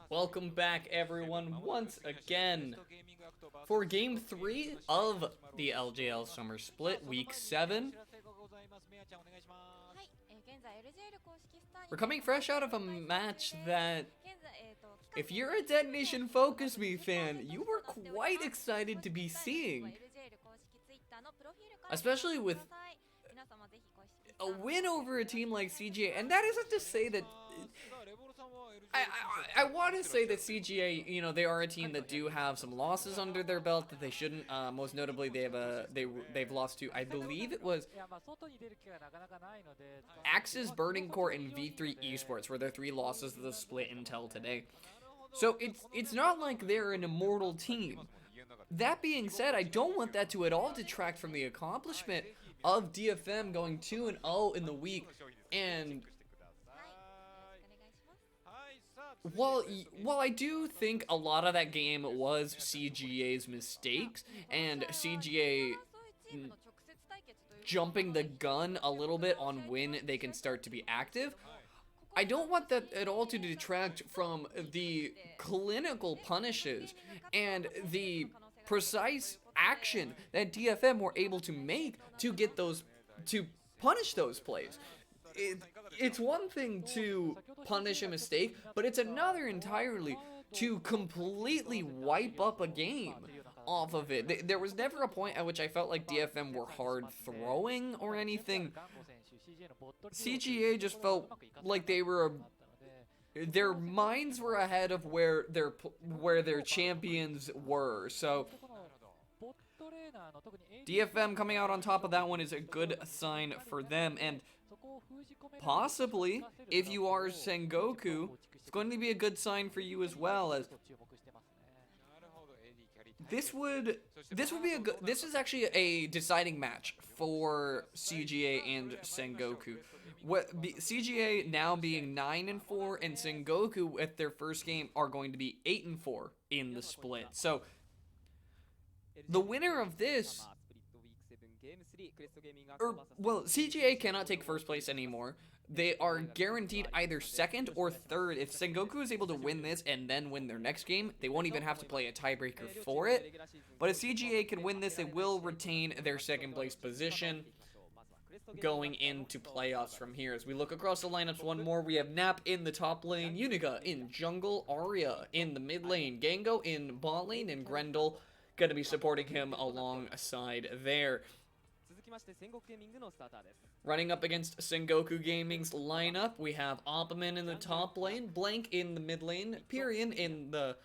Welcome back, everyone, once again for Game 3 of the LJL Summer Split, Week 7. We're coming fresh out of a match that, if you're a Dead Nation Focus Me fan, you were quite excited to be seeing. Especially with a win over a team like CGA, and that isn't to say that I want to say that CGA, you know, they are a team that do have some losses under their belt that they shouldn't. Most notably, they've lost to, I believe it was Axis, Burning Core, and V3 Esports were their 3 losses of the split until today. So it's not like they're an immortal team. That being said, I don't want that to at all detract from the accomplishment of DFM going 2-0 in the week. And while I do think a lot of that game was CGA's mistakes and CGA jumping the gun a little bit on when they can start to be active, I don't want that at all to detract from the clinical punishes and the precise action that DFM were able to make to get those, to punish those plays. It's one thing to punish a mistake, but it's another entirely to completely wipe up a game off of it. There was never a point at which I felt like DFM were hard throwing or anything. CGA just felt like they were, their minds were ahead of where their champions were. So DFM coming out on top of that one is a good sign for them, and possibly, if you are Sengoku, it's going to be a good sign for you as well, as this is actually a deciding match for CGA and Sengoku. CGA now being 9-4 and Sengoku at their first game are going to be 8-4 in the split. So the winner of this, CGA cannot take first place anymore. They are guaranteed either second or third. If Sengoku is able to win this and then win their next game, they won't even have to play a tiebreaker for it. But if CGA can win this, they will retain their second place position going into playoffs from here. As we look across the lineups one more, we have Nap in the top lane, Unica in jungle, Arya in the mid lane, Gango in bot lane, and Grendel going to be supporting him alongside there. Running up against Sengoku Gaming's lineup, we have Opperman in the top lane, Blank in the mid lane, Pyrian in the,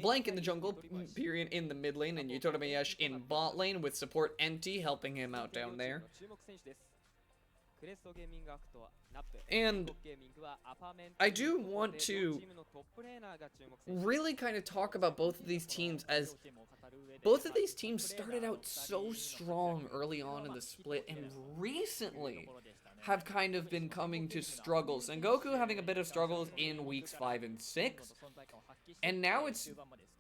Blank in the jungle, Pyrian in the mid lane, and Yutorameyesh in bot lane with support Enti helping him out down there. And I do want to really kind of talk about both of these teams, as both of these teams started out so strong early on in the split and recently have kind of been coming to struggles. And Goku having a bit of struggles in weeks 5 and 6. And now it's,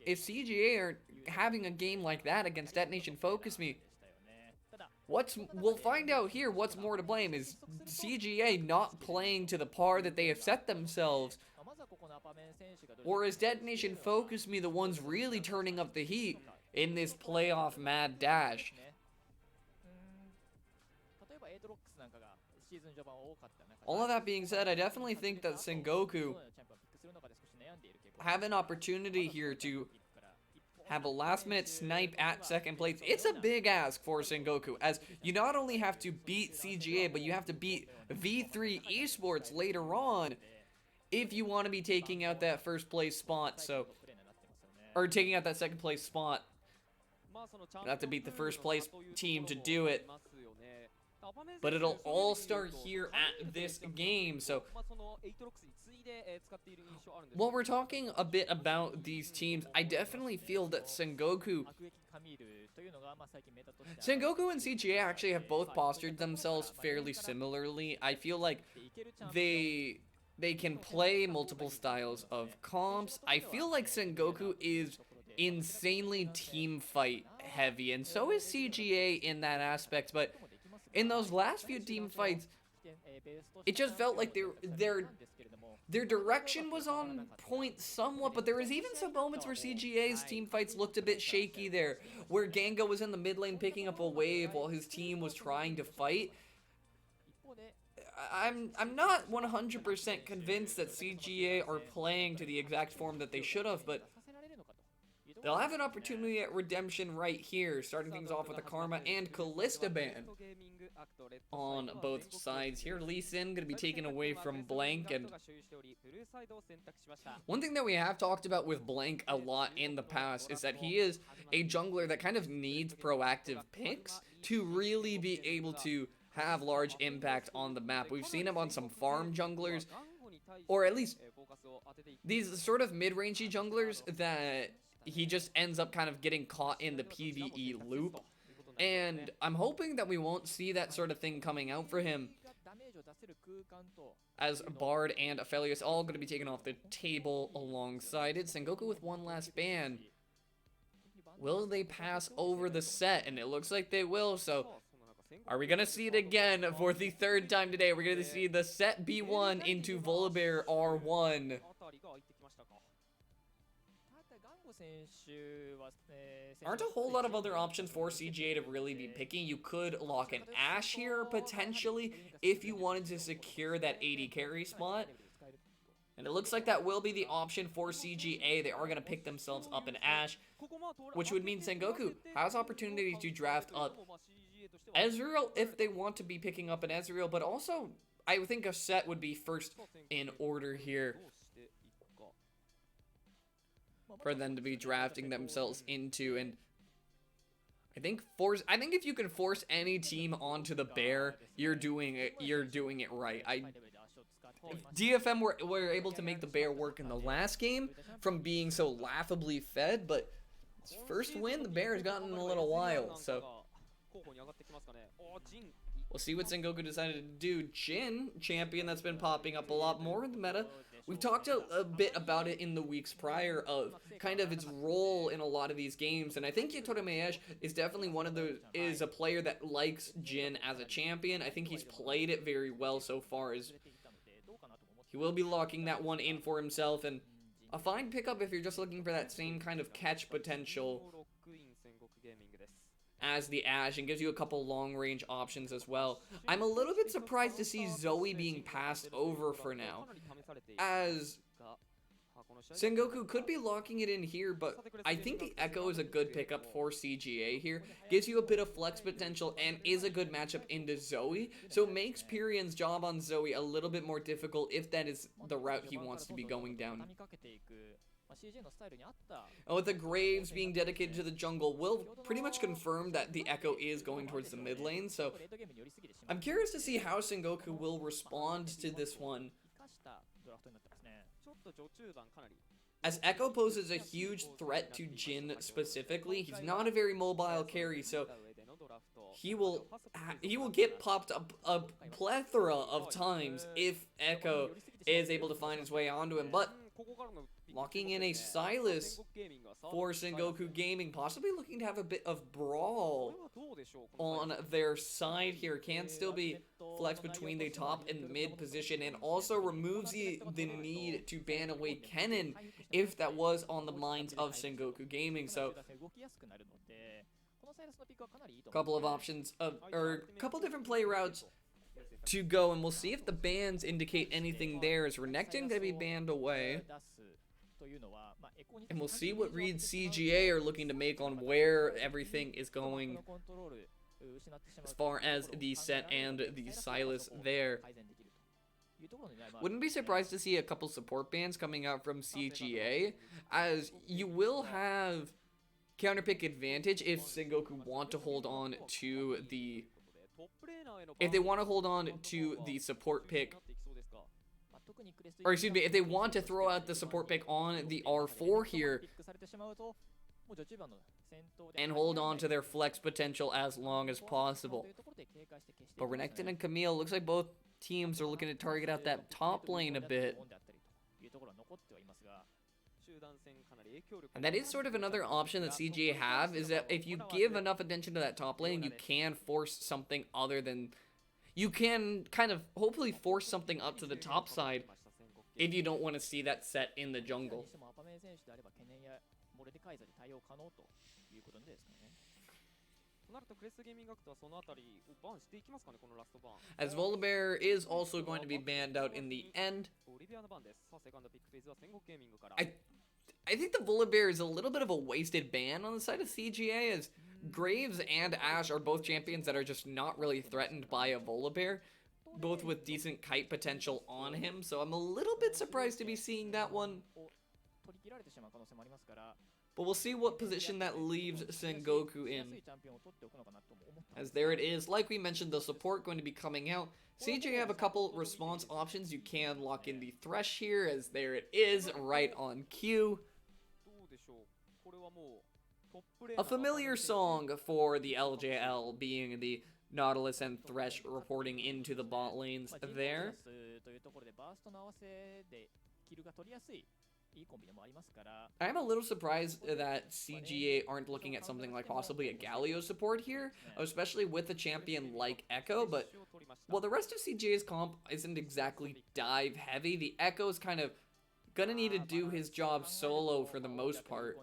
if CGA are having a game like that against Dead Nation Focus Me, we'll find out here what's more to blame. Is CGA not playing to the par that they have set themselves? Or is Dead Nation Focus Me the ones really turning up the heat in this playoff mad dash? All of that being said, I definitely think that Sengoku have an opportunity here to have a last-minute snipe at second place. It's a big ask for Sengoku, as you not only have to beat CGA, but you have to beat V3 Esports later on if you want to be taking out that first place spot. So, or taking out that second place spot. You have to beat the first place team to do it. But it'll all start here at this game. So while we're talking a bit about these teams, I definitely feel that Sengoku and CGA actually have both postured themselves fairly similarly. I feel like they can play multiple styles of comps. I feel like Sengoku is insanely team fight heavy, and so is CGA in that aspect, but in those last few team fights, it just felt like their direction was on point somewhat, but there was even some moments where CGA's team fights looked a bit shaky there, where Ganga was in the mid lane picking up a wave while his team was trying to fight. I'm not 100% convinced that CGA are playing to the exact form that they should have, but they'll have an opportunity at redemption right here, starting things off with a Karma and Callista ban on both sides here. Lee Sin going to be taken away from Blank, and one thing that we have talked about with Blank a lot in the past is that he is a jungler that kind of needs proactive picks to really be able to have large impact on the map. We've seen him on some farm junglers, or at least these sort of mid-rangey junglers that he just ends up kind of getting caught in the PvE loop. And I'm hoping that we won't see that sort of thing coming out for him, as Bard and Aphelios all going to be taken off the table alongside it. Sengoku with one last ban. Will they pass over the set? And it looks like they will, so are we going to see it again for the third time today? We're going to see the set B1 into Volibear R1. Aren't a whole lot of other options for CGA to really be picking. You could lock an Ashe here, potentially, if you wanted to secure that AD carry spot. And it looks like that will be the option for CGA. They are going to pick themselves up an Ashe, which would mean Sengoku has opportunity to draft up Ezreal if they want to be picking up an Ezreal, but also I think a set would be first in order here for them to be drafting themselves into. And I think if you can force any team onto the bear, you're doing it right. If DFM were able to make the bear work in the last game from being so laughably fed, but its first win, the bear has gotten in a little while, so we'll see what Sengoku decided to do. Jhin, champion that's been popping up a lot more in the meta. We've talked a bit about it in the weeks prior of kind of its role in a lot of these games, and I think Yatoro Meyesh is definitely is a player that likes Jhin as a champion. I think he's played it very well so far, as he will be locking that one in for himself, and a fine pickup if you're just looking for that same kind of catch potential as the Ashe, and gives you a couple long-range options as well. I'm a little bit surprised to see Zoe being passed over for now, as Sengoku could be locking it in here, but I think the Echo is a good pickup for CGA here. Gives you a bit of flex potential and is a good matchup into Zoe, so it makes Pyrian's job on Zoe a little bit more difficult if that is the route he wants to be going down. And with the Graves being dedicated to the jungle, will pretty much confirm that the Echo is going towards the mid lane, so I'm curious to see how Sengoku will respond to this one, as Echo poses a huge threat to Jhin specifically. He's not a very mobile carry, so he will get popped up a plethora of times if Echo is able to find his way onto him. But locking in a Sylas for Sengoku Gaming, possibly looking to have a bit of brawl on their side here. Can still be flex between the top and mid position, and also removes the need to ban away Kennen if that was on the minds of Sengoku Gaming. So a couple of options, or a couple different play routes to go, and we'll see if the bans indicate anything there. Is Renekton going to be banned away? And we'll see what reads CGA are looking to make on where everything is going as far as the set and the Sylas there. Wouldn't be surprised to see a couple support bans coming out from CGA, as you will have counterpick advantage if Sengoku want to hold on to the support pick. Or excuse me, if they want to throw out the support pick on the R4 here and hold on to their flex potential as long as possible. But Renekton and Camille, looks like both teams are looking to target out that top lane a bit. And that is sort of another option that CGA have, is that if you give enough attention to that top lane, you can force something other than... you can kind of hopefully force something up to the top side if you don't want to see that set in the jungle. As Volibear is also going to be banned out in the end. I think the Volibear is a little bit of a wasted ban on the side of CGA, as Graves and Ash are both champions that are just not really threatened by a Volibear, both with decent kite potential on him, so I'm a little bit surprised to be seeing that one. But we'll see what position that leaves Sengoku in. As there it is, like we mentioned, the support going to be coming out. CGA have a couple response options. You can lock in the Thresh here, as there it is, right on cue. A familiar song for the LJL, being the Nautilus and Thresh reporting into the bot lanes there. I'm a little surprised that CGA aren't looking at something like possibly a Galio support here, especially with a champion like Echo, but well, the rest of CGA's comp isn't exactly dive heavy. The Echo's kind of gonna need to do his job solo for the most part.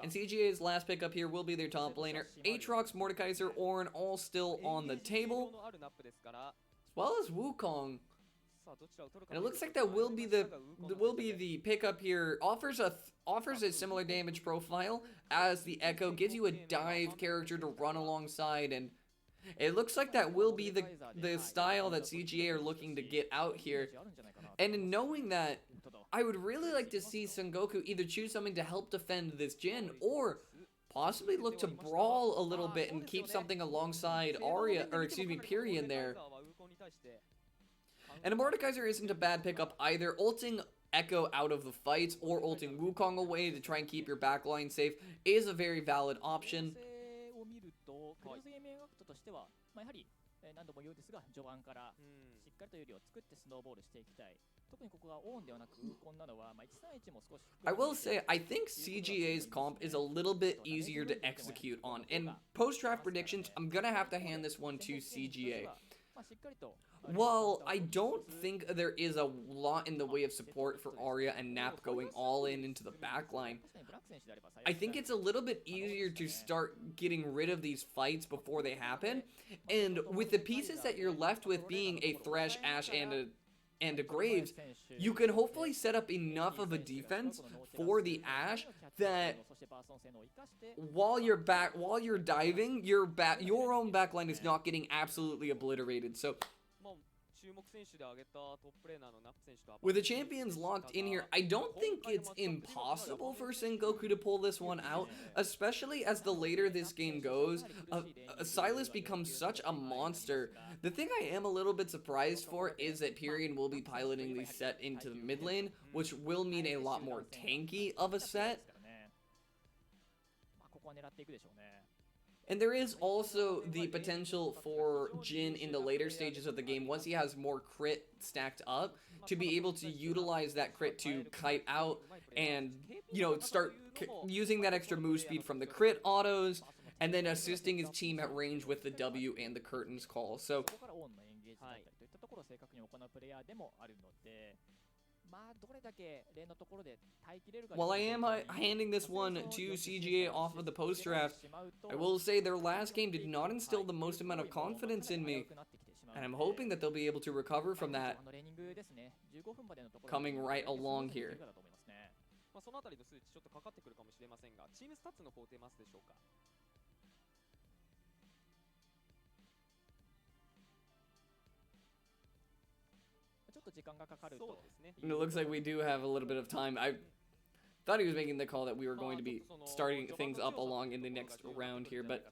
And CGA's last pickup here will be their top laner. Aatrox, Mordekaiser, Ornn all still on the table, as well as Wukong. And it looks like that will be the pickup here. Offers a similar damage profile as the Echo, gives you a dive character to run alongside, and it looks like that will be the style that CGA are looking to get out here. And in knowing that, I would really like to see Sengoku either choose something to help defend this Jhin, or possibly look to brawl a little bit and keep something alongside Piri in there. And a Mordekaiser isn't a bad pickup either. Ulting Echo out of the fights or ulting Wukong away to try and keep your backline safe is a very valid option. I will say, I think CGA's comp is a little bit easier to execute on. In post-draft predictions, I'm going to have to hand this one to CGA. While I don't think there is a lot in the way of support for Arya and Nap going all in into the backline, I think it's a little bit easier to start getting rid of these fights before they happen. And with the pieces that you're left with being a Thresh, Ashe, and a Graves, you can hopefully set up enough of a defense for the Ashe that while you're diving, your own backline is not getting absolutely obliterated. So with the champions locked in here, I don't think it's impossible for Sengoku to pull this one out, especially as the later this game goes, Sylas becomes such a monster. The thing I am a little bit surprised for is that Pyrion will be piloting the set into the mid lane, which will mean a lot more tanky of a set. And there is also the potential for Jhin in the later stages of the game, once he has more crit stacked up, to be able to utilize that crit to kite out and, you know, start using that extra move speed from the crit autos, and then assisting his team at range with the W and the curtains call. So while I am handing this one to CGA off of the post-draft, I will say their last game did not instill the most amount of confidence in me, and I'm hoping that they'll be able to recover from that coming right along here. And it looks like we do have a little bit of time. I thought he was making the call that we were going to be starting things up along in the next round here, but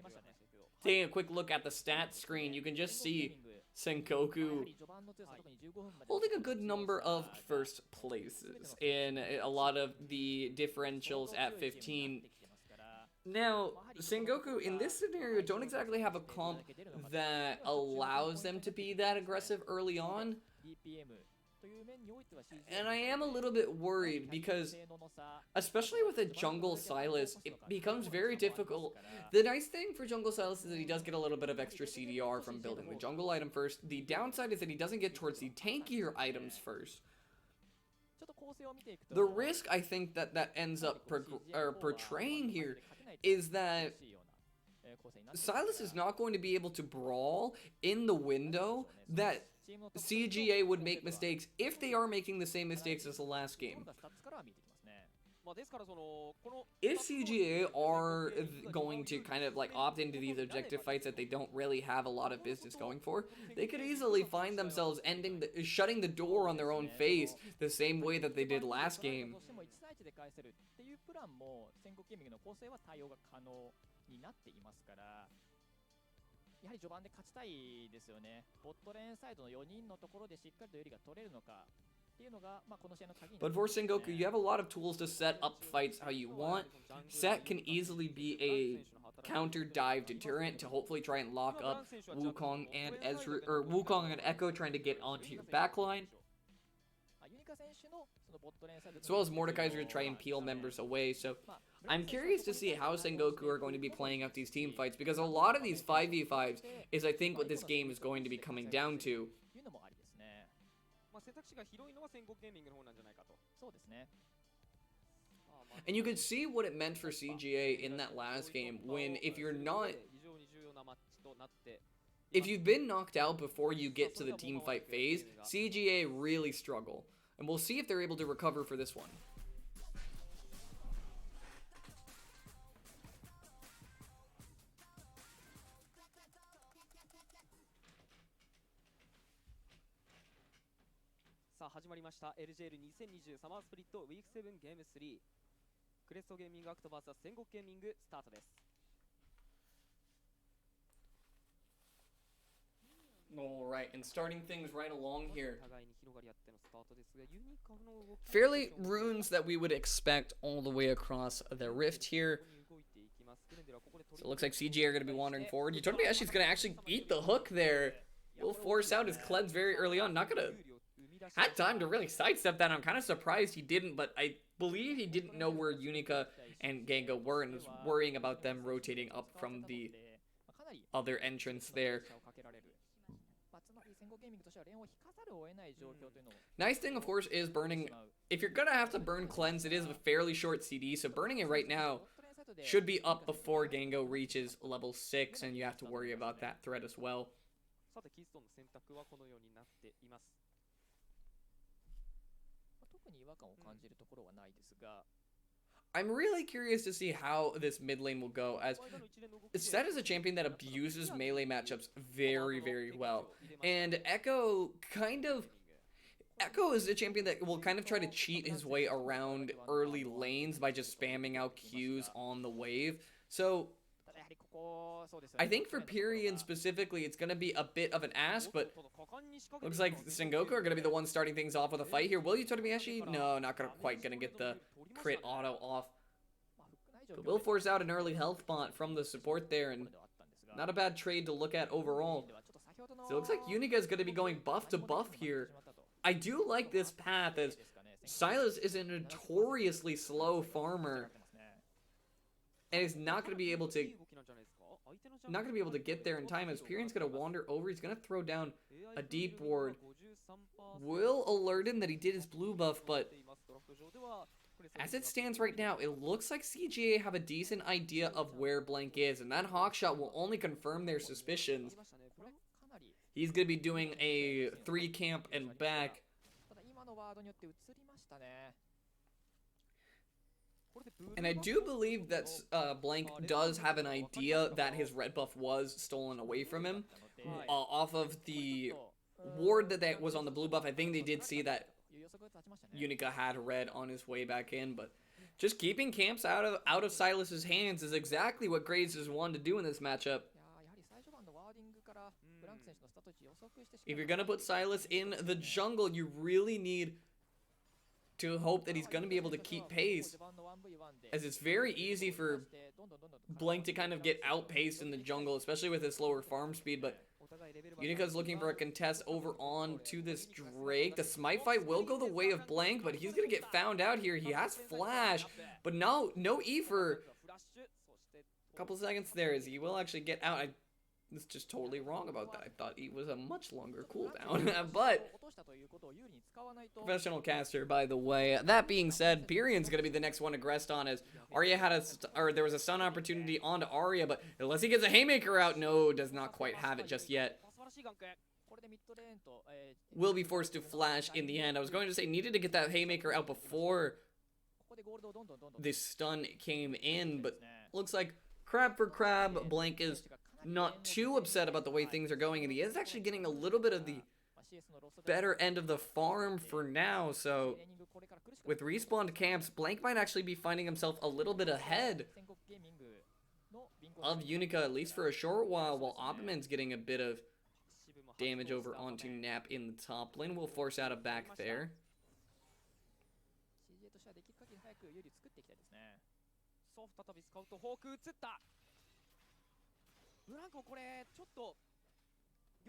taking a quick look at the stats screen, you can just see Sengoku holding a good number of first places in a lot of the differentials at 15. Now, Sengoku, in this scenario, don't exactly have a comp that allows them to be that aggressive early on. And I am a little bit worried because, especially with a jungle Sylas, it becomes very difficult. The nice thing for jungle Sylas is that he does get a little bit of extra CDR from building the jungle item first. The downside is that he doesn't get towards the tankier items first. The risk I think that ends up portraying here is that Sylas is not going to be able to brawl in the window that CGA would make mistakes if they are making the same mistakes as the last game. If CGA are going to kind of like opt into these objective fights that they don't really have a lot of business going for, they could easily find themselves shutting the door on their own face the same way that they did last game. But for Sengoku, you have a lot of tools to set up fights how you want. Set can easily be a counter dive deterrent to hopefully try and lock up Wukong and Wukong and Echo trying to get onto your backline. As well as Mordekaiser to try and peel members away. So I'm curious to see how Sengoku are going to be playing out these team fights, because a lot of these 5v5s is I think what this game is going to be coming down to. And you could see what it meant for CGA in that last game when if you've been knocked out before you get to the team fight phase, CGA really struggle. And we'll see if they're able to recover for this one. LJL 2020サマースプリットウィーク7ゲーム3クレストゲーミングアクト vs 戦国ゲーミングスタートです。Alright, and starting things right along here. Fairly runes that we would expect all the way across the rift here. So it looks like CG are going to be wandering forward. Yutomi Ashi's going to actually eat the hook there. He'll force out his cleanse very early on. Not going to... Had time to really sidestep that. I'm kind of surprised he didn't, but I believe he didn't know where Unica and Genga were and was worrying about them rotating up from the other entrance there. Nice thing, of course, is burning. If you're gonna have to burn cleanse, it is a fairly short CD, so burning it right now should be up before Gengo reaches level 6, and you have to worry about that threat as well. I'm really curious to see how this mid lane will go, as Set is a champion that abuses melee matchups very, very well. And Echo is a champion that will kind of try to cheat his way around early lanes by just spamming out Qs on the wave. So I think for Pyrian specifically, it's going to be a bit of an ask, but looks like Sengoku are going to be the ones starting things off with a fight here. Will Yutomi Ashi? No, not quite going to get the crit auto off. But will force out an early health bot from the support there, and not a bad trade to look at overall. So it looks like Unica is going to be going buff to buff here. I do like this path, as Sylas is a notoriously slow farmer and is not going to be able to get there in time, as Pyrian's going to wander over. He's going to throw down a deep ward. Will alert him that he did his blue buff, but as it stands right now, it looks like CGA have a decent idea of where Blank is, and that hawkshot will only confirm their suspicions. He's going to be doing a 3 camp and back. And I do believe that Blank does have an idea that his red buff was stolen away from him off of the ward that was on the blue buff. I think they did see that Unica had red on his way back in, but just keeping camps out of Sylas's hands is exactly what Graves has wanted to do in this matchup. If you're going to put Sylas in the jungle, you really need to hope that he's going to be able to keep pace, as it's very easy for Blank to kind of get outpaced in the jungle, especially with his slower farm speed. But Unica's looking for a contest over on to this Drake. The smite fight will go the way of Blank, but he's going to get found out here. He has flash, but no E for a couple seconds there as he will actually get out. I was just totally wrong about that. I thought E was a much longer cooldown, but professional caster, by the way. That being said, Pyrian's going to be the next one aggressed on as Arya had there was a stun opportunity onto Arya, but unless he gets a haymaker out, no, does not quite have it just yet. Will be forced to flash in the end. I was going to say needed to get that haymaker out before this stun came in, but looks like crab for crab, Blank is not too upset about the way things are going, and he is actually getting a little bit of the better end of the farm for now. So with respawned camps, Blank might actually be finding himself a little bit ahead of Unica, at least for a short while Opperman's getting a bit of damage over onto Nap in the top lane. Will force out a back there.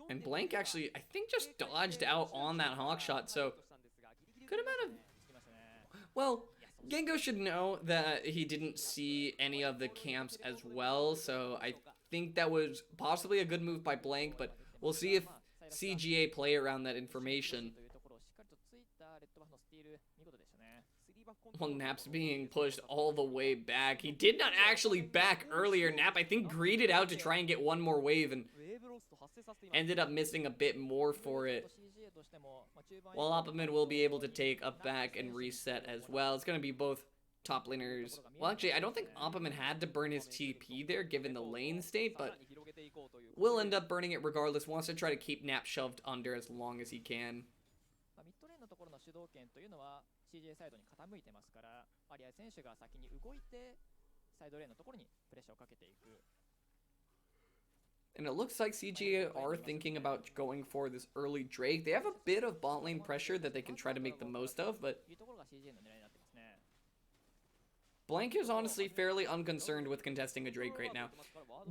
And Blank actually, I think, just dodged out on that hawk shot, so could have been a... Well, Gengo should know that he didn't see any of the camps as well, so I think that was possibly a good move by Blank, but we'll see if CGA play around that information. Well, Nap's being pushed all the way back. He did not actually back earlier. Nap, I think, greeted out to try and get one more wave and ended up missing a bit more for it. While Opperman will be able to take a back and reset as well. It's going to be both top laners. Well, actually, I don't think Opperman had to burn his TP there given the lane state, but will end up burning it regardless. Wants to try to keep Nap shoved under as long as he can. And it looks like CGA are thinking about going for this early Drake. They have a bit of bot lane pressure that they can try to make the most of, but Blank is honestly fairly unconcerned with contesting a Drake right now.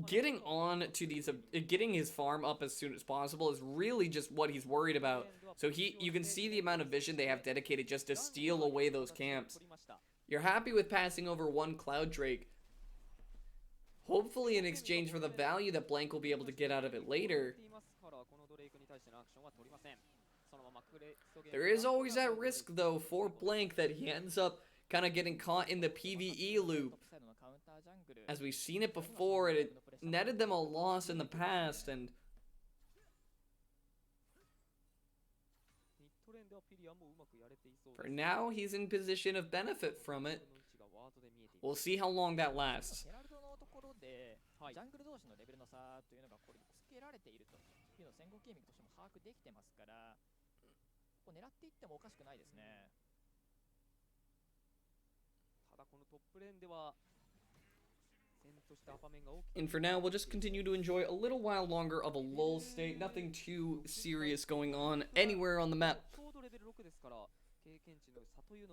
Getting on to these, getting his farm up as soon as possible is really just what he's worried about. So you can see the amount of vision they have dedicated just to steal away those camps. You're happy with passing over one Cloud Drake, hopefully in exchange for the value that Blank will be able to get out of it later. There is always that risk, though, for Blank that he ends up kind of getting caught in the PvE loop. As we've seen it before, it netted them a loss in the past, and for now, he's in position of benefit from it. We'll see how long that lasts. And for now, we'll just continue to enjoy a little while longer of a lull state. Nothing too serious going on anywhere on the map.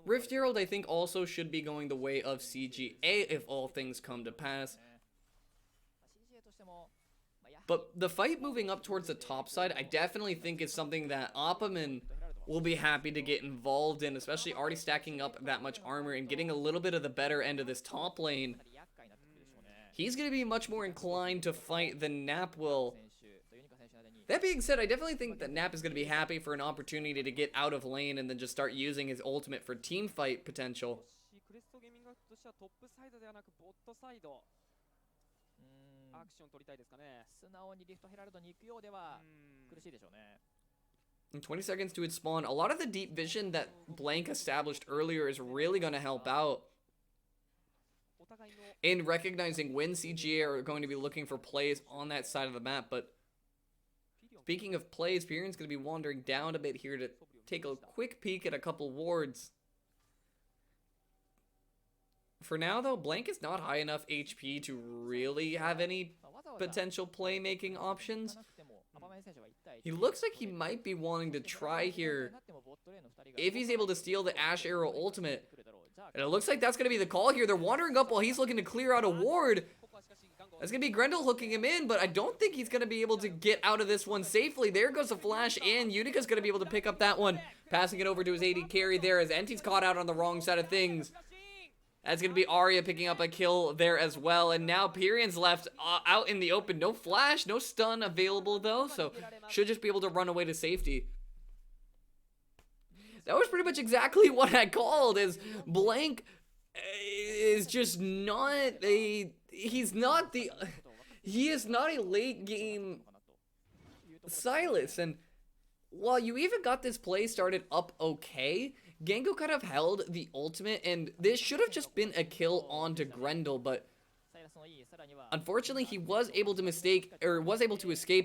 Rift Herald, I think, also should be going the way of CGA if all things come to pass. But the fight moving up towards the top side, I definitely think is something that Opperman will be happy to get involved in, especially already stacking up that much armor and getting a little bit of the better end of this top lane. He's going to be much more inclined to fight than Nap will. That being said, I definitely think that Nap is going to be happy for an opportunity to get out of lane and then just start using his ultimate for team fight potential. And 20 seconds to its spawn. A lot of the deep vision that Blank established earlier is really going to help out in recognizing when CGA are going to be looking for plays on that side of the map. But speaking of plays, Pyrian's going to be wandering down a bit here to take a quick peek at a couple wards. For now, though, Blank is not high enough HP to really have any potential playmaking options. He looks like he might be wanting to try here if he's able to steal the Ash Arrow ultimate. And it looks like that's going to be the call here. They're wandering up while he's looking to clear out a ward. That's going to be Grendel hooking him in, but I don't think he's going to be able to get out of this one safely. There goes the flash in. Unika's going to be able to pick up that one, passing it over to his AD carry there as Enti's caught out on the wrong side of things. That's going to be Arya picking up a kill there as well. And now Pyrian's left out in the open. No flash, no stun available though, so should just be able to run away to safety. That was pretty much exactly what I called, is Blank is just not a... He is not a late game Sylas. And while you even got this play started up okay, Gengo kind of held the ultimate, and this should have just been a kill onto Grendel, but unfortunately he was able to escape,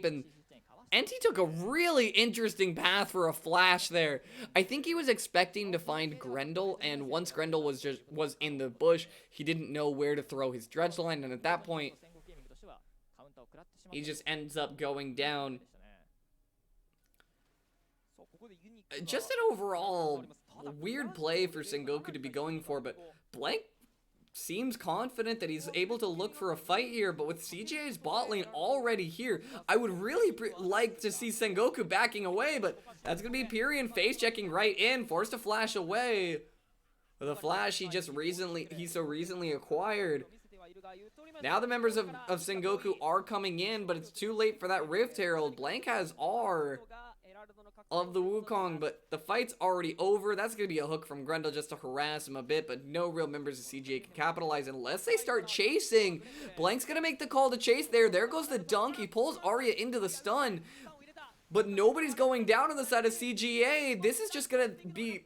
and Enti took a really interesting path for a flash there. I think he was expecting to find Grendel, and once Grendel was in the bush, he didn't know where to throw his dredge line, and at that point he just ends up going down. Just an overall weird play for Sengoku to be going for, but Blank seems confident that he's able to look for a fight here, but with CGA's bot lane already here, I would really like to see Sengoku backing away, but that's going to be Pyrian face checking right in, forced to flash away. With a flash he so recently acquired. Now the members of Sengoku are coming in, but it's too late for that Rift Herald. Blank has R of the Wukong, but the fight's already over. That's going to be a hook from Grendel just to harass him a bit, but no real members of CGA can capitalize unless they start chasing. Blank's going to make the call to chase there. There goes the dunk. He pulls Arya into the stun, but nobody's going down on the side of CGA. This is just going to be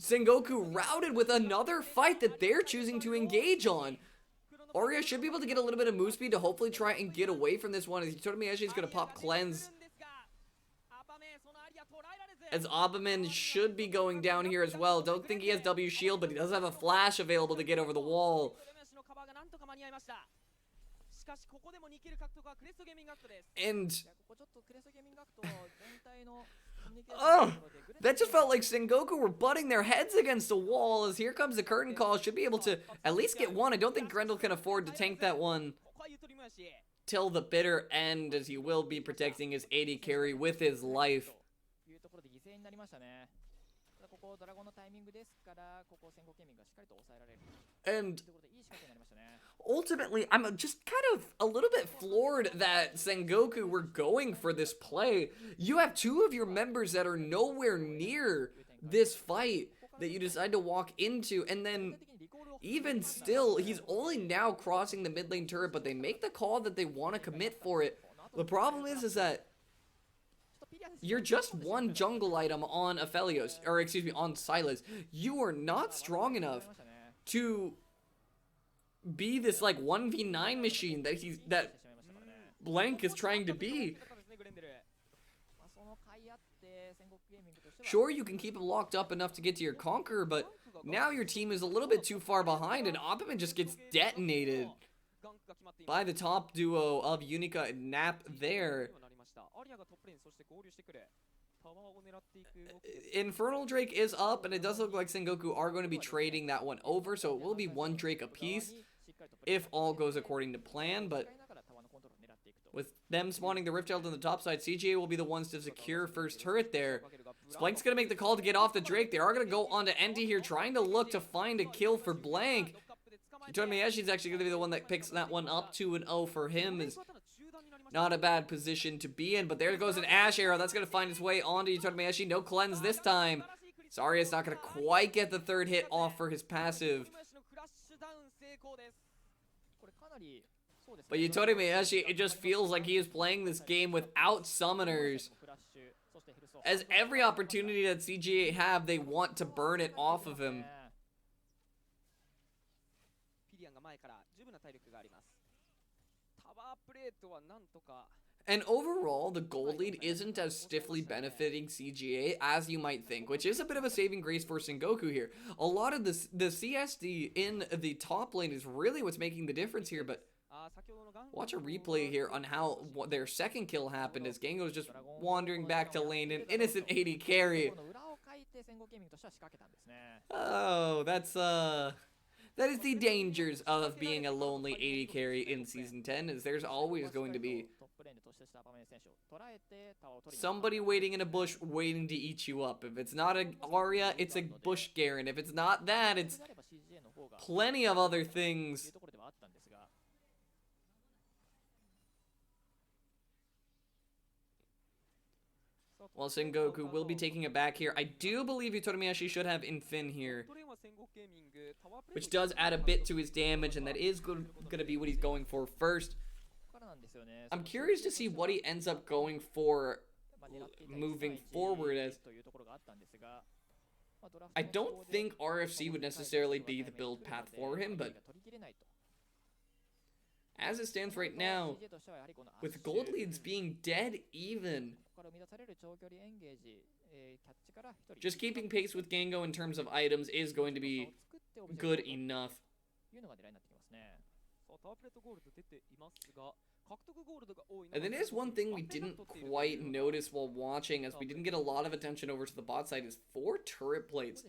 Sengoku routed with another fight that they're choosing to engage on. Arya should be able to get a little bit of move speed to hopefully try and get away from this one, as Totomiyashi is going to pop cleanse, as Abaman should be going down here as well. Don't think he has W shield, but he does have a flash available to get over the wall. And oh, that just felt like Sengoku were butting their heads against the wall, as here comes the curtain call. Should be able to at least get one. I don't think Grendel can afford to tank that one till the bitter end, as he will be protecting his AD carry with his life. And ultimately, I'm just kind of a little bit floored that Sengoku were going for this play. You have two of your members that are nowhere near this fight that you decide to walk into, and then even still, he's only now crossing the mid lane turret, but they make the call that they want to commit for it. The problem is that you're just one jungle item on Aphelios, or excuse me, on Sylas. You are not strong enough to be this like 1v9 machine that Blank is trying to be. Sure, you can keep him locked up enough to get to your Conqueror, but now your team is a little bit too far behind, and Optiman just gets detonated by the top duo of Unica and Nap there. Infernal Drake is up, and it does look like Sengoku are going to be trading that one over, so it will be one Drake apiece if all goes according to plan. But with them spawning the Rift Herald on the top side, CGA will be the ones to secure first turret there. Blank's going to make the call to get off the Drake. They are going to go on to Enti here, trying to look to find a kill for Blank. Totomiyashi actually going to be the one that picks that one up. 2-0 for him is not a bad position to be in, but there goes an Ash Arrow. That's going to find its way onto Totomiyashi. No cleanse this time. Sorry, it's not going to quite get the third hit off for his passive. But Totomiyashi, it just feels like he is playing this game without summoners. As every opportunity that CGA have, they want to burn it off of him. And overall, the gold lead isn't as stiffly benefiting CGA as you might think, which is a bit of a saving grace for Sengoku here. A lot of the CSD in the top lane is really what's making the difference here, but watch a replay here on how their second kill happened, as Gengo's just wandering back to lane, an innocent AD carry. Oh, That is the dangers of being a lonely AD carry in Season 10, is there's always going to be somebody waiting in a bush waiting to eat you up. If it's not a Arya, it's a bush Garen. If it's not that, it's plenty of other things. Well, Sengoku will be taking it back here. I do believe Yutorimayashi should have Infin here, which does add a bit to his damage, and that is going to be what he's going for first. I'm curious to see what he ends up going for moving forward, as I don't think RFC would necessarily be the build path for him, but as it stands right now, with gold leads being dead even, just keeping pace with Gango in terms of items is going to be good enough. And then there's one thing we didn't quite notice while watching, as we didn't get a lot of attention over to the bot side, is 4 turret plates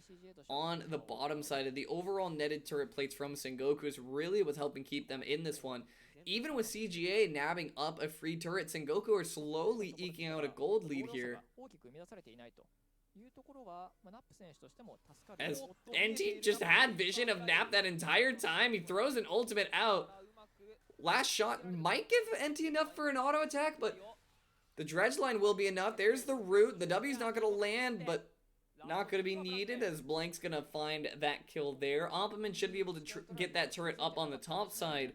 on the bottom side. And the overall netted turret plates from Sengoku is really what's helping keep them in this one. Even with CGA nabbing up a free turret, Sengoku are slowly eking out a gold lead here. As NT just had vision of Nap that entire time, he throws an ultimate out. Last shot might give NT enough for an auto attack, but the dredge line will be enough. There's the root. The W's not going to land, but not going to be needed, as Blank's going to find that kill there. Opperman should be able to get that turret up on the top side,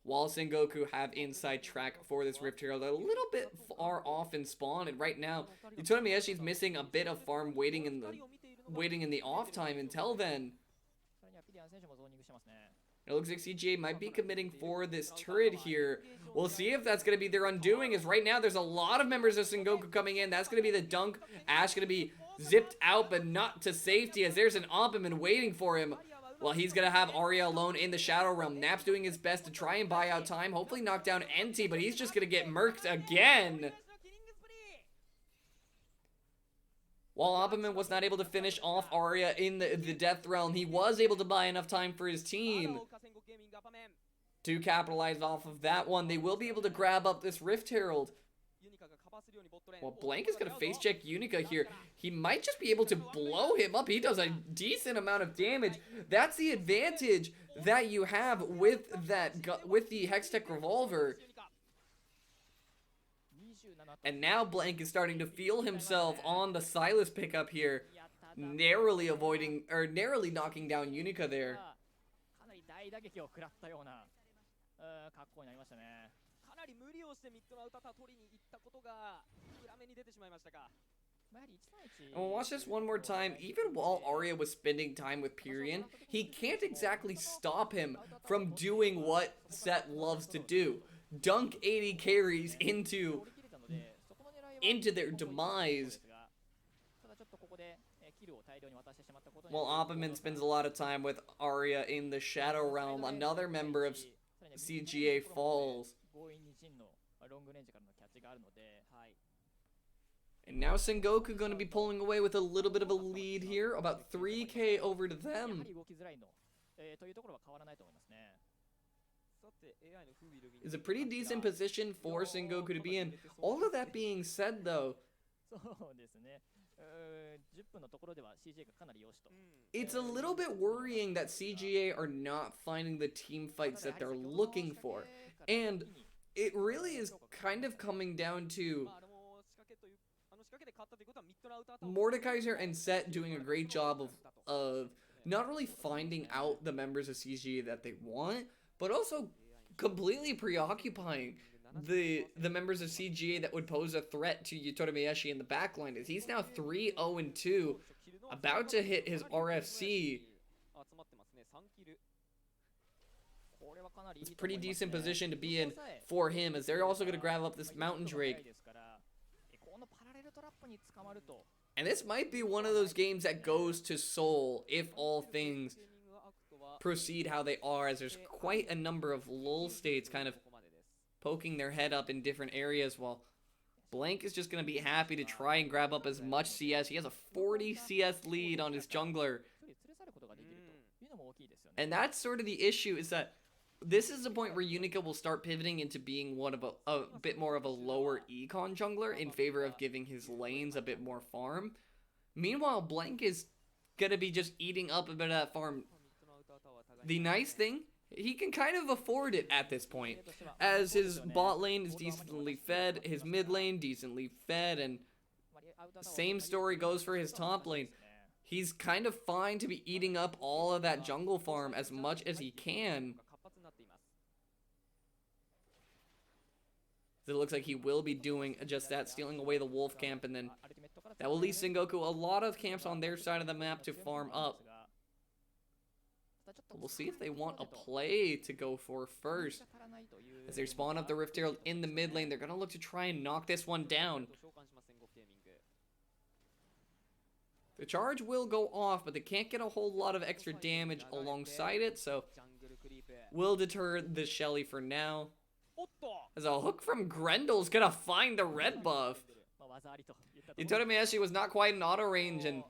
while Sengoku have inside track for this Rift Herald. A little bit far off in spawn, and right now Yutorimayashi's missing a bit of farm waiting in the off time until then. It looks like CGA might be committing for this turret here. We'll see if that's going to be their undoing, as right now there's a lot of members of Sengoku coming in. That's going to be the dunk. Ash going to be zipped out, but not to safety, as there's an Opperman waiting for him. Well, he's going to have Arya alone in the Shadow Realm. Nap's doing his best to try and buy out time. Hopefully knock down NT, but he's just going to get murked again. While Opperman was not able to finish off Arya in the Death Realm, he was able to buy enough time for his team to capitalize off of that one. They will be able to grab up this Rift Herald. Well, Blank is going to face check Unica here. He might just be able to blow him up. He does a decent amount of damage. That's the advantage that you have with the Hextech Revolver. And now Blank is starting to feel himself on the Silas pickup here, narrowly knocking down Unica there. And we'll watch this one more time. Even while Arya was spending time with Pyrian, he can't exactly stop him from doing what Set loves to do. Dunk 80 carries into their demise. While Opperman spends a lot of time with Arya in the Shadow Realm, another member of CGA falls. And now Sengoku going to be pulling away with a little bit of a lead here, about 3k over to them. Is a pretty decent position for Sengoku to be in. All of that being said, though, it's a little bit worrying that CGA are not finding the team fights that they're looking for. And it really is kind of coming down to Mordekaiser and Set doing a great job of not really finding out the members of CGA that they want, but also completely preoccupying the members of CGA that would pose a threat to Yutorimayashi in the backline, as he's now 3-0-2, about to hit his RFC. It's a pretty decent position to be in for him, as they're also going to grab up this Mountain Drake. And this might be one of those games that goes to Seoul if all things proceed how they are, as there's quite a number of lull states kind of poking their head up in different areas, while Blank is just going to be happy to try and grab up as much CS. He has a 40 CS lead on his jungler. And that's sort of the issue, is that this is the point where Unica will start pivoting into being one of a bit more of a lower econ jungler in favor of giving his lanes a bit more farm. Meanwhile, Blank is going to be just eating up a bit of that farm. The nice thing, he can kind of afford it at this point, as his bot lane is decently fed, his mid lane decently fed, and same story goes for his top lane. He's kind of fine to be eating up all of that jungle farm as much as he can. It looks like he will be doing just that, stealing away the wolf camp, and then that will leave Sengoku a lot of camps on their side of the map to farm up. But we'll see if they want a play to go for first. As they spawn up the Rift Herald in the mid lane, they're going to look to try and knock this one down. The charge will go off, but they can't get a whole lot of extra damage alongside it, so will deter the Shelly for now. As a hook from Grendel's gonna find the red buff. Itotomeyashi was not quite in auto range and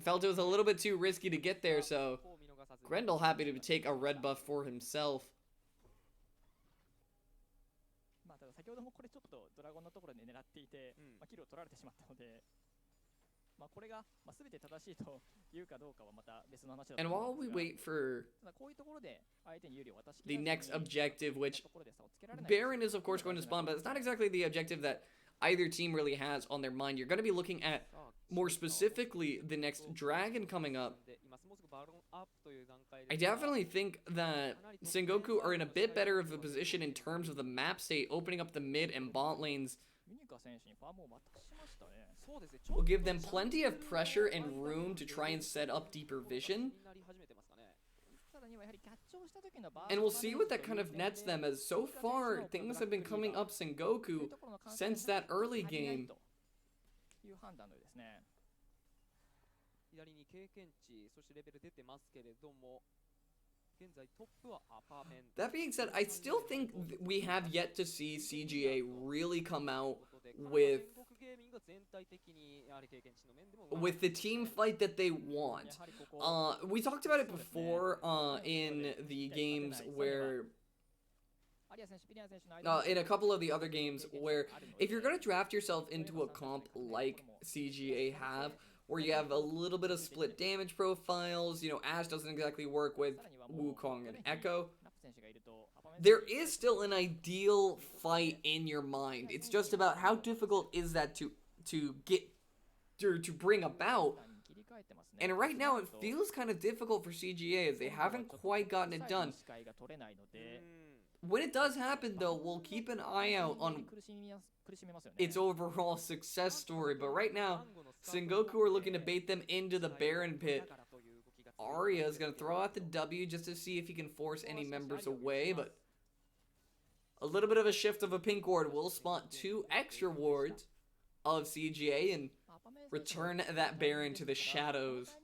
felt it was a little bit too risky to get there, so Grendel happy to take a red buff for himself. And while we wait for the next objective, which Baron is of course going to spawn, but it's not exactly the objective that either team really has on their mind. You're going to be looking at, more specifically, the next dragon coming up. I definitely think that Sengoku are in a bit better of a position in terms of the map state, opening up the mid and bot lanes. Will give them plenty of pressure and room to try and set up deeper vision. And we'll see what that kind of nets them, as so far things have been coming up Sengoku since that early game. That being said, I still think we have yet to see CGA really come out with the team fight that they want. We talked about it before in the games where in a couple of the other games where if you're going to draft yourself into a comp like CGA have, where you have a little bit of split damage profiles, you know, Ashe doesn't exactly work with Wukong and Echo, there is still an ideal fight in your mind. It's just about how difficult is that to bring about. And right now it feels kind of difficult for CGA, as they haven't quite gotten it done. When it does happen, though, we'll keep an eye out on its overall success story. But right now, Sengoku are looking to bait them into the Baron pit. Arya is going to throw out the W just to see if he can force any members away. But a little bit of a shift of a pink ward will spot 2 extra wards of CGA and return that Baron to the shadows.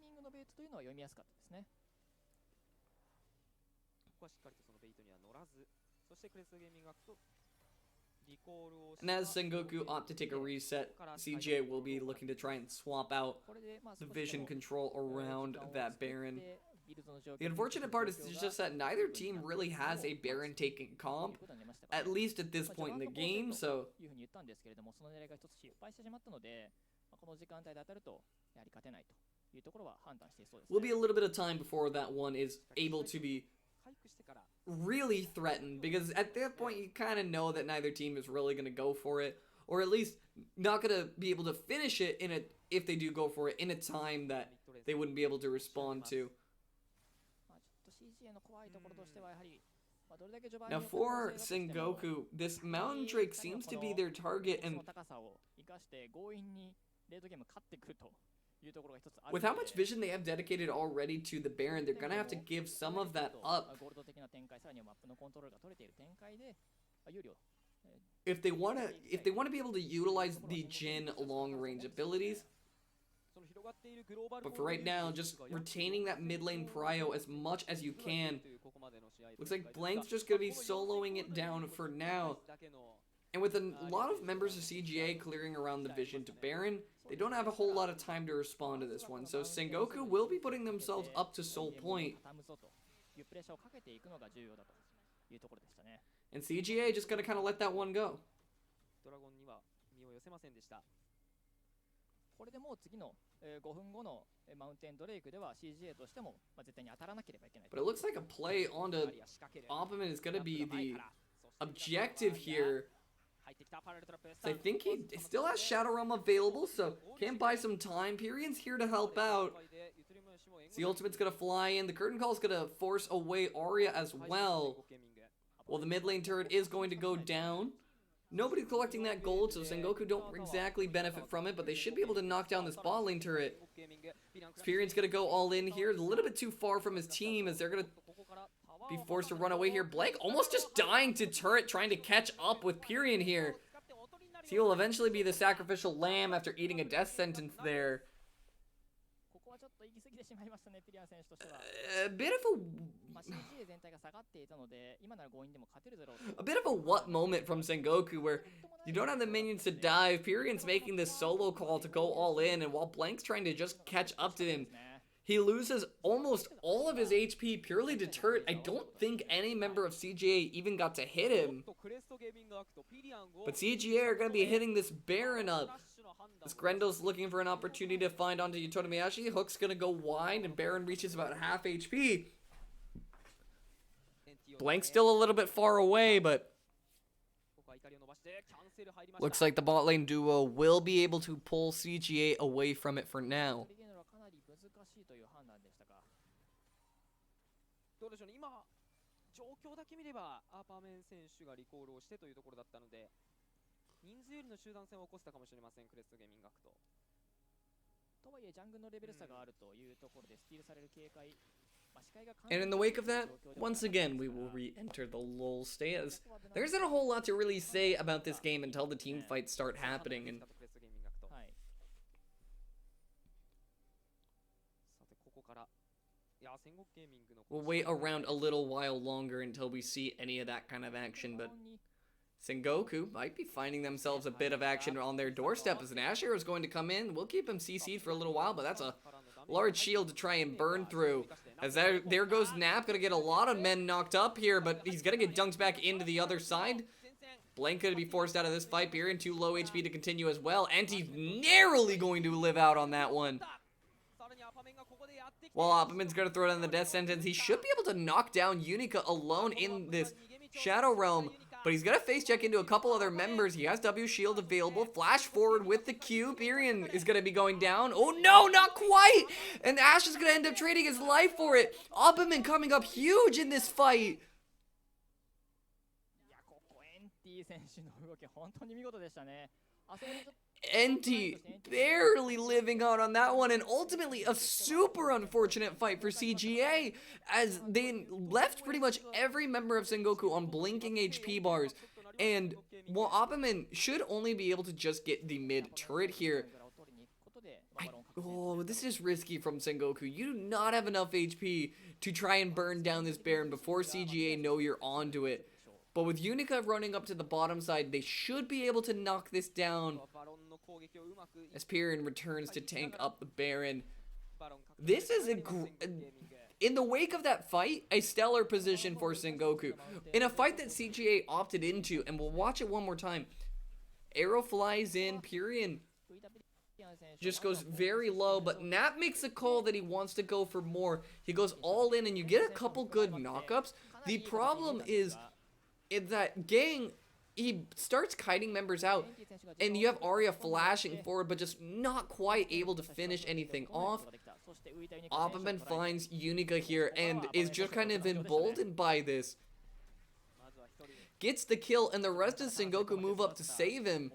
And as Sengoku opt to take a reset, CGA will be looking to try and swap out the vision control around that Baron. The unfortunate part is just that neither team really has a Baron taking comp, at least at this point in the game, so will be a little bit of time before that one is able to be really threatened, because at that point you kind of know that neither team is really going to go for it, or at least not going to be able to finish it if they do go for it in a time that they wouldn't be able to respond to. Now for Sengoku, this Mountain Drake seems to be their target, and with how much vision they have dedicated already to the Baron, they're gonna have to give some of that up if they want to be able to utilize the Jhin long range abilities. But for right now, just retaining that mid lane prio as much as you can. Looks like Blank's just gonna be soloing it down for now. And with a lot of members of CGA clearing around the vision to Baron, they don't have a whole lot of time to respond to this one. So Sengoku will be putting themselves up to Soul Point. And CGA just gotta kind of let that one go. これでもう次の5分後のマウンテンドレイクでは CGA としても絶対に当たらなければいけない。 But it looks like a play onto Opperman is gonna be the objective here. So I think he still has Shadow Realm available, so can't buy some time. Pyrian's here to help out. The ultimate's gonna fly in. The curtain call's gonna force away Arya as well. Well, the mid lane turret is going to go down. Nobody's collecting that gold, so Sengoku don't exactly benefit from it, but they should be able to knock down this bot lane turret. Pyrian's gonna go all in here. A little bit too far from his team as they're gonna be forced to run away here. Blank almost just dying to turret, trying to catch up with Pyrian here. So he will eventually be the sacrificial lamb after eating a death sentence there. A bit of a what moment from Sengoku where you don't have the minions to dive. Pyrian's making this solo call to go all in, and while Blank's trying to just catch up to him, he loses almost all of his HP purely to turret. I don't think any member of CGA even got to hit him. But CGA are going to be hitting this Baron up. As Grendel's looking for an opportunity to find onto Yutoto Miyashi, Hook's going to go wide, and Baron reaches about half HP. Blank's still a little bit far away, but looks like the bot lane duo will be able to pull CGA away from it for now. どうでしょうね、今状況だけ見ればアーパーメン選手がリコールをしてというところだったので、人数よりの集団戦を起こしたかもしれません、クレストゲーミングアクト。とはいえジャングルのレベル差があるというところでスティールされる警戒。And in the wake of that, once again, we will re-enter the lull state, as there isn't a whole lot to really say about this game until the team fights start happening. And we'll wait around a little while longer until we see any of that kind of action, but Sengoku might be finding themselves a bit of action on their doorstep as an Asher is going to come in. We'll keep him CC'd for a little while, but that's a large shield to try and burn through. As there goes Nap, gonna get a lot of men knocked up here, but he's gonna get dunked back into the other side. Blank gonna be forced out of this fight. Pyrian too low HP to continue as well, and he's narrowly going to live out on that one. While Opperman's gonna throw down the death sentence, he should be able to knock down Unica alone in this Shadow Realm. But he's going to face check into a couple other members. He has W shield available. Flash forward with the Q. Pyrian is going to be going down. Oh no, not quite! And Ash is going to end up trading his life for it. Opperman coming up huge in this fight. NT barely living out on that one, and ultimately a super unfortunate fight for CGA as they left pretty much every member of Sengoku on blinking HP bars, and while Opperman should only be able to just get the mid turret here, oh, this is risky from Sengoku. You do not have enough HP to try and burn down this Baron before CGA know you're onto it. But with Unica running up to the bottom side, they should be able to knock this down as Pyrian returns to tank up the Baron. This is in the wake of that fight, a stellar position for Sengoku. In a fight that CGA opted into, and we'll watch it one more time. Arrow flies in, Pyrian just goes very low, but Nap makes a call that he wants to go for more. He goes all in, and you get a couple good knockups. The problem is in that gang, he starts kiting members out, and you have Arya flashing forward, but just not quite able to finish anything off. Opperman finds Unica here, and is just kind of emboldened by this. Gets the kill, and the rest of Sengoku move up to save him,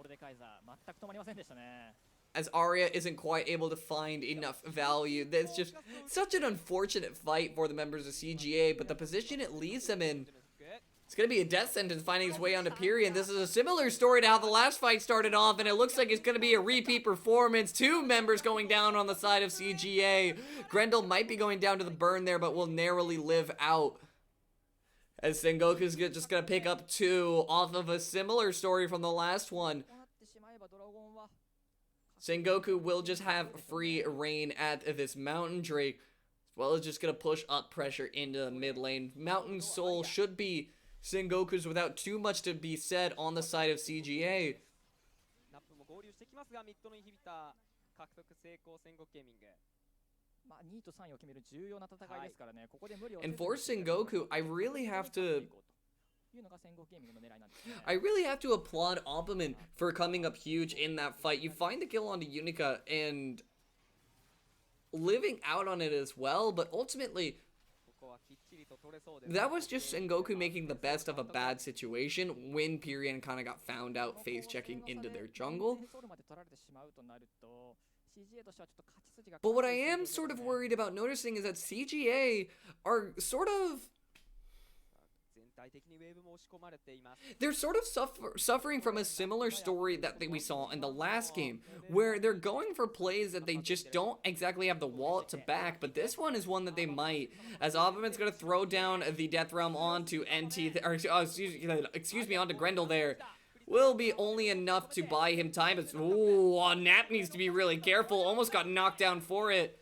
as Arya isn't quite able to find enough value. That's just such an unfortunate fight for the members of CGA, but the position it leaves them in, it's going to be a death sentence finding its way onto Pyrian. This is a similar story to how the last fight started off, and it looks like it's going to be a repeat performance. Two members going down on the side of CGA. Grendel might be going down to the burn there, but will narrowly live out. As Sengoku's just gonna pick up 2 off of a similar story from the last one. Sengoku will just have free reign at this Mountain Drake, as well as just gonna push up pressure into the mid lane. Mountain Soul should be Sengoku's without too much to be said on the side of CGA. And for Sengoku, I really have to applaud Opperman for coming up huge in that fight. You find the kill onto Unica and living out on it as well, but ultimately that was just Sengoku making the best of a bad situation when Pyrian kind of got found out face checking into their jungle. But what I am sort of worried about noticing is that CGA are sort of... they're sort of suffering from a similar story that we saw in the last game, where they're going for plays that they just don't exactly have the wallet to back, but this one is one that they might, as Opperman's going to throw down the Death Realm onto NT, or excuse me, onto Grendel there. Will be only enough to buy him time, but Nap needs to be really careful, almost got knocked down for it.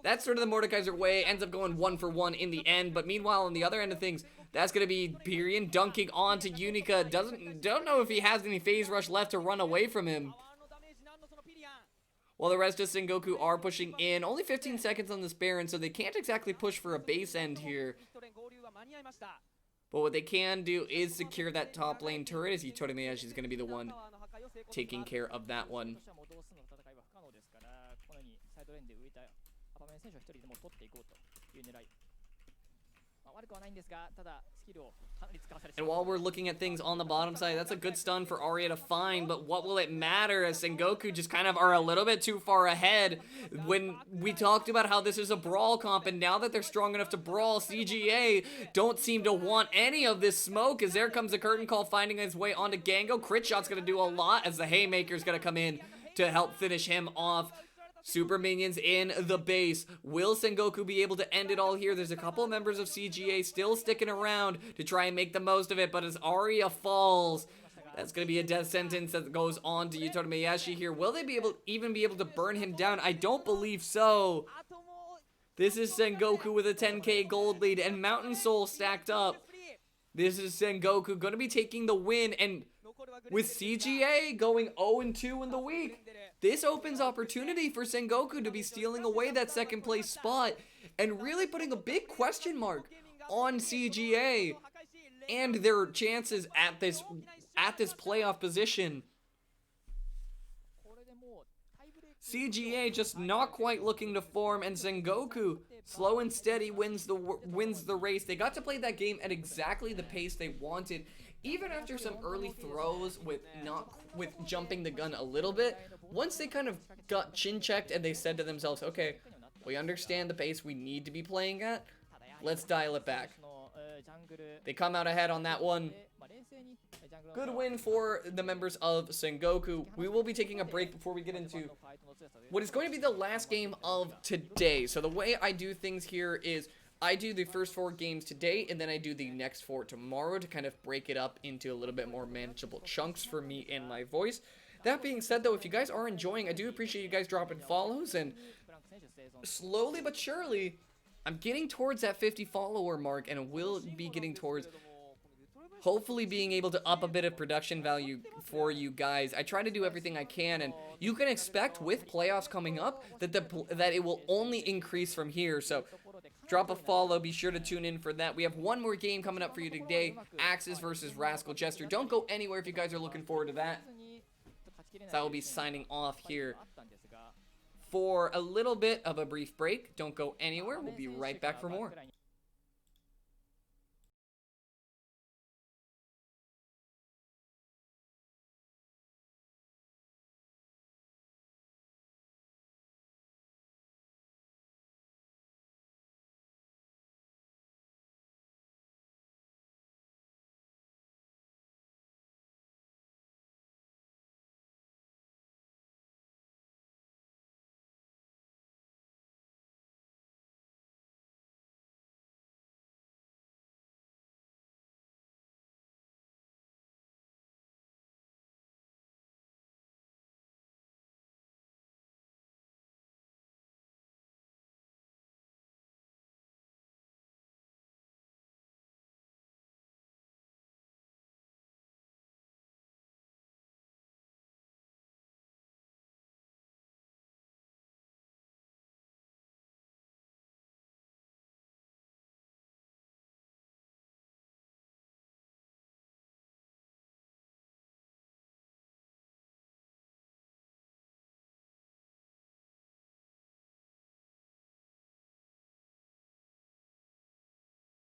That's sort of the Mordekaiser way, ends up going 1 for 1 in the end, but meanwhile on the other end of things, that's going to be Pyrian dunking onto Unica. Don't know if he has any phase rush left to run away from him. While the rest of Sengoku are pushing in, only 15 seconds on this Baron, so they can't exactly push for a base end here. But what they can do is secure that top lane turret, as Yitoremeyashi is going to be the one taking care of that one. And while we're looking at things on the bottom side, that's a good stun for Arya to find, but what will it matter as Sengoku just kind of are a little bit too far ahead when we talked about how this is a brawl comp, and now that they're strong enough to brawl, CGA don't seem to want any of this smoke, as there comes a curtain call finding his way onto Gango. Crit shot's gonna do a lot as the Haymaker's gonna come in to help finish him off. Super minions in the base. Will Sengoku be able to end it all here? There's a couple of members of CGA still sticking around to try and make the most of it, but as Arya falls, that's going to be a death sentence that goes on to Yitoremeyashi here. Will they be even be able to burn him down? I don't believe so. This is Sengoku with a 10k gold lead and Mountain Soul stacked up. This is Sengoku going to be taking the win, and with CGA going 0-2 in the week, this opens opportunity for Sengoku to be stealing away that second place spot and really putting a big question mark on CGA and their chances at this playoff position. CGA just not quite looking to form, and Sengoku slow and steady wins the race. They got to play that game at exactly the pace they wanted, even after some early throws with jumping the gun a little bit. Once they kind of got chin checked and they said to themselves, okay, we understand the pace we need to be playing at, let's dial it back. They come out ahead on that one. Good win for the members of Sengoku. We will be taking a break before we get into what is going to be the last game of today. So the way I do things here is I do the first 4 games today, and then I do the next 4 tomorrow to kind of break it up into a little bit more manageable chunks for me and my voice. That being said, though, if you guys are enjoying, I do appreciate you guys dropping follows, and slowly but surely, I'm getting towards that 50 follower mark, and will be getting towards hopefully being able to up a bit of production value for you guys. I try to do everything I can, and you can expect with playoffs coming up that it will only increase from here. So drop a follow, be sure to tune in for that. We have one more game coming up for you today, Axis versus Rascal Jester. Don't go anywhere if you guys are looking forward to that. So I will be signing off here for a little bit of a brief break. Don't go anywhere. We'll be right back for more.